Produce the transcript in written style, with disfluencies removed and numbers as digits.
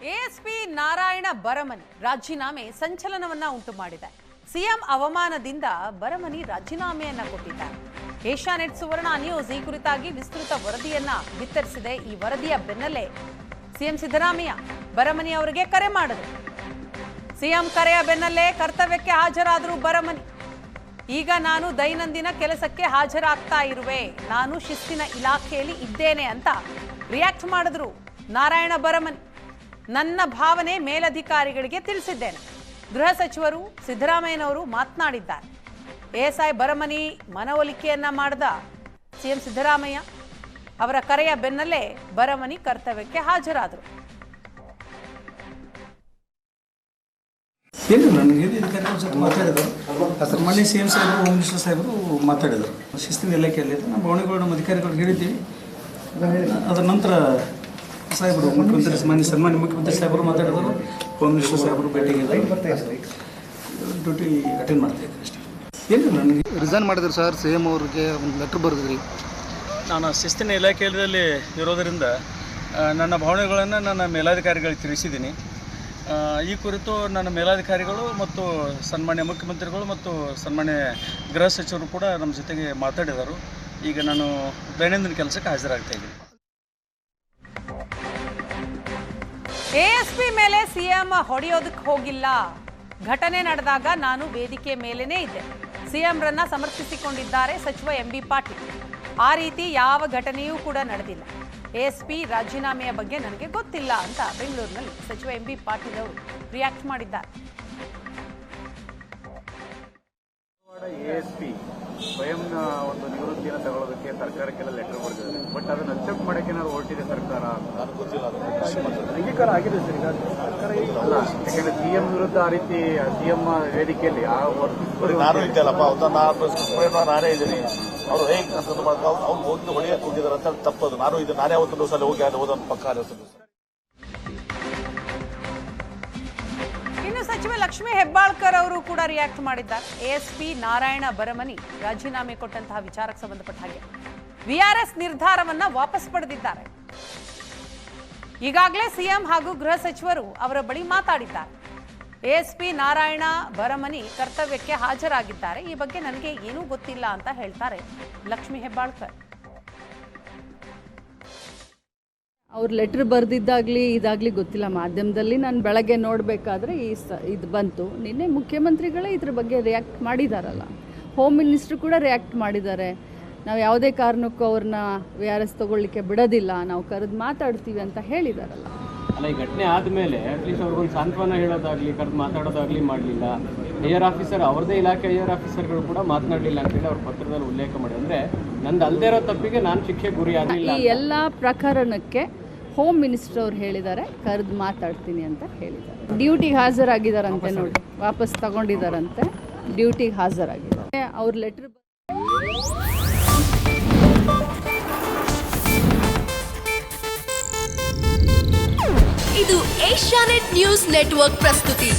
ASP Narayana ಬರಮನಿ ರಾಜೀನಾಮೆ ಸಂಚಲನವನ್ನ ಉಂಟು ಮಾಡಿದೆ. ಸಿಎಂ ಅವಮಾನದಿಂದ ಬರಮನಿ ರಾಜೀನಾಮೆಯನ್ನ ಕೊಟ್ಟಿದ್ದಾರೆ. ಏಷ್ಯಾನೆಟ್ ಸುವರ್ಣ ನ್ಯೂಸ್ ಈ ಕುರಿತಾಗಿ ವಿಸ್ತೃತ ವರದಿಯನ್ನ ಬಿತ್ತರಿಸಿದೆ. ಈ ವರದಿಯ ಬೆನ್ನಲ್ಲೇ ಸಿಎಂ ಸಿದ್ದರಾಮಯ್ಯ ಬರಮನಿ ಅವರಿಗೆ ಕರೆ ಮಾಡಿದರು. ಸಿಎಂ ಕರೆಯ ಬೆನ್ನಲ್ಲೇ ಕರ್ತವ್ಯಕ್ಕೆ ಹಾಜರಾದರು ಬರಮನಿ. ಈಗ ನಾನು ದೈನಂದಿನ ಕೆಲಸಕ್ಕೆ ಹಾಜರಾಗ್ತಾ ಇರುವೆ, ನಾನು ಶಿಸ್ತಿನ ಇಲಾಖೆಯಲ್ಲಿ ಇದ್ದೇನೆ ಅಂತ ರಿಯಾಕ್ಟ್ ಮಾಡಿದ್ರು ನಾರಾಯಣ ಬರಮನಿ. ನನ್ನ ಭಾವನೆ ಮೇಲಧಿಕಾರಿಗಳಿಗೆ ತಿಳಿಸಿದ್ದೇನೆ. ಗೃಹ ಸಚಿವರು ಸಿದ್ದರಾಮಯ್ಯನವರು ಮಾತನಾಡಿದ್ದಾರೆ. ಎಎಸ್ಐ ಬರಮನಿ ಮನವೊಲಿಕೆಯನ್ನ ಮಾಡಿದ ಸಿಎಂ ಸಿದ್ದರಾಮಯ್ಯ ಅವರ ಕರೆಯ ಬೆನ್ನಲ್ಲೇ ಬರಮನಿ ಕರ್ತವ್ಯಕ್ಕೆ ಹಾಜರಾದರು. ಏನು ನನಗೆ ಅಧಿಕಾರಿಗಳ ಜೊತೆ ಮಾತಾಡಿದರು. ಮಾನ್ಯ ಸಿ ಎಂ ಸಾಹೇಬರು, ಹೋಮ್ ಮಿನಿಸ್ಟರ್ ಸಾಹೇಬರು ಮಾತಾಡಿದರು. ಶಿಸ್ತಿನ ಇಲಾಖೆಯಲ್ಲಿ ನಮ್ಮ ಭಾವನೆಗಳು ನಮ್ಮ ಅಧಿಕಾರಿಗಳು ಹೇಳಿದ್ದೀವಿ. ಅದರ ನಂತರ ಸಾಹೇಬರು ಮುಖ್ಯಮಂತ್ರಿ ಸನ್ಮಾನ್ಯ ಮುಖ್ಯಮಂತ್ರಿ ಸಾಹೇಬರು ಮಾತಾಡಿದರು. ಹೋಮ್ ಮಿನಿಸ್ಟರ್ ಸಾಹೇಬರು ಭೇಟಿಗೆ ಡ್ಯೂಟಿ ಅಟೆಂಡ್ ಮಾಡ್ತಾ ಇದ್ದಾರೆ ಅಷ್ಟೇ. ಏನು ನನಗೆ ರಿಸೈನ್ ಮಾಡಿದ್ರು ಸರ್. ಸಿ ಎಂ ಅವ್ರಿಗೆ ಒಂದು ಲೆಟ್ರ್ ಬರೆದ್ರಿ. ನಾನು ಶಿಸ್ತಿನ ಇಲಾಖೆಯಲ್ಲಿ ಇರೋದರಿಂದ ನನ್ನ ಭಾವನೆಗಳನ್ನು ನನ್ನ ಮೇಲಾಧಿಕಾರಿಗಳಿಗೆ ತಿಳಿಸಿದ್ದೀನಿ. ಈ ಕುರಿತು ನನ್ನ ಮೇಲಾಧಿಕಾರಿಗಳು ಮತ್ತು ಸನ್ಮಾನ್ಯ ಮುಖ್ಯಮಂತ್ರಿಗಳು ಮತ್ತು ಸನ್ಮಾನ್ಯ ಗೃಹ ಸಚಿವರು ಕೂಡ ನಮ್ಮ ಜೊತೆಗೆ ಮಾತಾಡಿದರು. ಈಗ ನಾನು ದೈನಂದಿನ ಕೆಲಸಕ್ಕೆ ಹಾಜರಾಗ್ತಾ ಇದ್ದೀನಿ. ಎಎಸ್ಪಿ ಮೇಲೆ ಸಿಎಂ ಹೊಡೆಯೋದಕ್ಕೆ ಹೋಗಿಲ್ಲ. ಘಟನೆ ನಡೆದಾಗ ನಾನು ವೇದಿಕೆ ಮೇಲೇನೇ ಇದ್ದೆ. ಸಿಎಂರನ್ನ ಸಮರ್ಥಿಸಿಕೊಂಡಿದ್ದಾರೆ ಸಚಿವ ಎಂಬಿ ಪಾಟೀಲ್. ಆ ರೀತಿ ಯಾವ ಘಟನೆಯೂ ಕೂಡ ನಡೆದಿಲ್ಲ. ಎಎಸ್ಪಿ ರಾಜೀನಾಮೆಯ ಬಗ್ಗೆ ನನಗೆ ಗೊತ್ತಿಲ್ಲ ಅಂತ ಬೆಂಗಳೂರಿನಲ್ಲಿ ಸಚಿವ ಎಂಬಿ ಪಾಟೀಲ್ ಅವರು ರಿಯಾಕ್ಟ್ ಮಾಡಿದ್ದಾರೆ. ಎಎಸ್ಪಿ ಸ್ವಯಂನ ಒಂದು ನಿವೃತ್ತಿಯನ್ನು ತಗೊಳ್ಳೋದಕ್ಕೆ ಸರ್ಕಾರಕ್ಕೆಲ್ಲ ಲೆಟರ್ ಬರೆದಿದ್ದಾರೆ. ಬಟ್ ಅದನ್ನು ಅಕ್ಸೆಪ್ಟ್ ಮಾಡೋಕ್ಕೆ ನಾವು ಹೊರಟಿದೆ ಸರ್ಕಾರ. ಅಂಗೀಕಾರ ಆಗಿದೆ ಸರ್. ಈಗ ಸರ್ಕಾರ ಅಲ್ಲ, ಯಾಕಂದ್ರೆ ಸಿಎಂ ವಿರುದ್ಧ ಆ ರೀತಿ ಸಿಎಂ ವೇದಿಕೆಯಲ್ಲಿ ನಾನು ಇದ್ದಲ್ಲಪ್ಪ, ನಾನೇ ಇದ್ದೀನಿ. ಅವರು ಹೇಗೆ ಅವ್ರು ಹೋಗಿ ಹೊಡೆಯಕ್ಕೆ ಹೋಗಿದ್ದಾರೆ ಅಂತ ತಪ್ಪದು. ನಾನೇ ಅವತ್ತೊಂದು ಸಲ ಹೋಗಿ ಅಲ್ಲಿ ಹೋದ ಪಕ್ಕ. ಇನ್ನು ಸಚಿವ ಲಕ್ಷ್ಮೀ ಹೆಬ್ಬಾಳ್ಕರ್ ಅವರು ಕೂಡ ರಿಯಾಕ್ಟ್ ಮಾಡಿದ್ದಾರೆ. ಎಎಸ್ಪಿ ನಾರಾಯಣ ಬರಮನಿ ರಾಜೀನಾಮೆ ಕೊಟ್ಟಂತಹ ವಿಚಾರಕ್ಕೆ ಸಂಬಂಧಪಟ್ಟ ಹಾಗೆ ವಿಆರ್ಎಸ್ ನಿರ್ಧಾರವನ್ನ ವಾಪಸ್ ಪಡೆದಿದ್ದಾರೆ. ಈಗಾಗಲೇ ಸಿಎಂ ಹಾಗೂ ಗೃಹ ಸಚಿವರು ಅವರ ಬಳಿ ಮಾತಾಡಿದ್ದಾರೆ. ಎಎಸ್ಪಿ ನಾರಾಯಣ ಬರಮನಿ ಕರ್ತವ್ಯಕ್ಕೆ ಹಾಜರಾಗಿದ್ದಾರೆ. ಈ ಬಗ್ಗೆ ನನಗೆ ಏನೂ ಗೊತ್ತಿಲ್ಲ ಅಂತ ಹೇಳ್ತಾರೆ ಲಕ್ಷ್ಮೀ ಹೆಬ್ಬಾಳ್ಕರ್. ಅವ್ರು ಲೆಟ್ರ್ ಬರೆದಿದ್ದಾಗಲಿ ಇದಾಗಲಿ ಗೊತ್ತಿಲ್ಲ. ಮಾಧ್ಯಮದಲ್ಲಿ ನಾನು ಬೆಳಗ್ಗೆ ನೋಡಬೇಕಾದ್ರೆ ಇದು ಬಂತು. ನಿನ್ನೆ ಮುಖ್ಯಮಂತ್ರಿಗಳೇ ಇದ್ರ ಬಗ್ಗೆ ರಿಯಾಕ್ಟ್ ಮಾಡಿದಾರಲ್ಲ. ಹೋಮ್ ಮಿನಿಸ್ಟ್ರು ಕೂಡ ರಿಯಾಕ್ಟ್ ಮಾಡಿದ್ದಾರೆ. ನಾವು ಯಾವುದೇ ಕಾರಣಕ್ಕೂ ಅವ್ರನ್ನ VRS ತೊಗೊಳ್ಳಿಕ್ಕೆ ಬಿಡೋದಿಲ್ಲ, ನಾವು ಕರೆದು ಮಾತಾಡ್ತೀವಿ ಅಂತ ಹೇಳಿದಾರಲ್ಲ. ಅಲ್ಲ, ಈ ಘಟನೆ ಆದಮೇಲೆ ಅಟ್ಲೀಸ್ಟ್ ಅವ್ರಿಗೊಂದು ಸಾಂತ್ವನ ಹೇಳೋದಾಗಲಿ ಕರೆದು ಮಾತಾಡೋದಾಗಲಿ ಮಾಡಲಿಲ್ಲ. ಹೈಯರ್ ಆಫೀಸರ್, ಅವ್ರದ್ದೇ ಇಲಾಖೆ ಹೈಯರ್ ಆಫೀಸರ್ಗಳು ಕೂಡ ಮಾತನಾಡಲಿಲ್ಲ ಅಂತೇಳಿ ಅವ್ರ ಪತ್ರದಲ್ಲಿ ಉಲ್ಲೇಖ ಮಾಡಿ. ಅಂದರೆ ನಂದು ಅಲ್ಲದೇ ಇರೋ ತಪ್ಪಿಗೆ ನಾನು ಶಿಕ್ಷೆ ಗುರಿ ಆಗಲಿಲ್ಲ. ಈ ಎಲ್ಲ ಪ್ರಕರಣಕ್ಕೆ ಹೋಮ್ ಮಿನಿಸ್ಟರ್ ಅವ್ರು ಹೇಳಿದ್ದಾರೆ, ಕರೆದು ಮಾತಾಡ್ತೀನಿ ಅಂತ ಹೇಳಿದ್ದಾರೆ. ಡ್ಯೂಟಿಗೆ ಹಾಜರಾಗಿದ್ದಾರಂತೆ ನೋಡಿ, ವಾಪಸ್ ತಗೊಂಡಿದ್ದಾರಂತೆ, ಡ್ಯೂಟಿಗೆ ಹಾಜರಾಗಿದ್ದಾರೆ. ಅವ್ರ ಲೆಟ್ರ್ ಇದು ಏಷ್ಯಾನೆಟ್ ನ್ಯೂಸ್ ನೆಟ್ವರ್ಕ್ ಪ್ರಸ್ತುತಿ.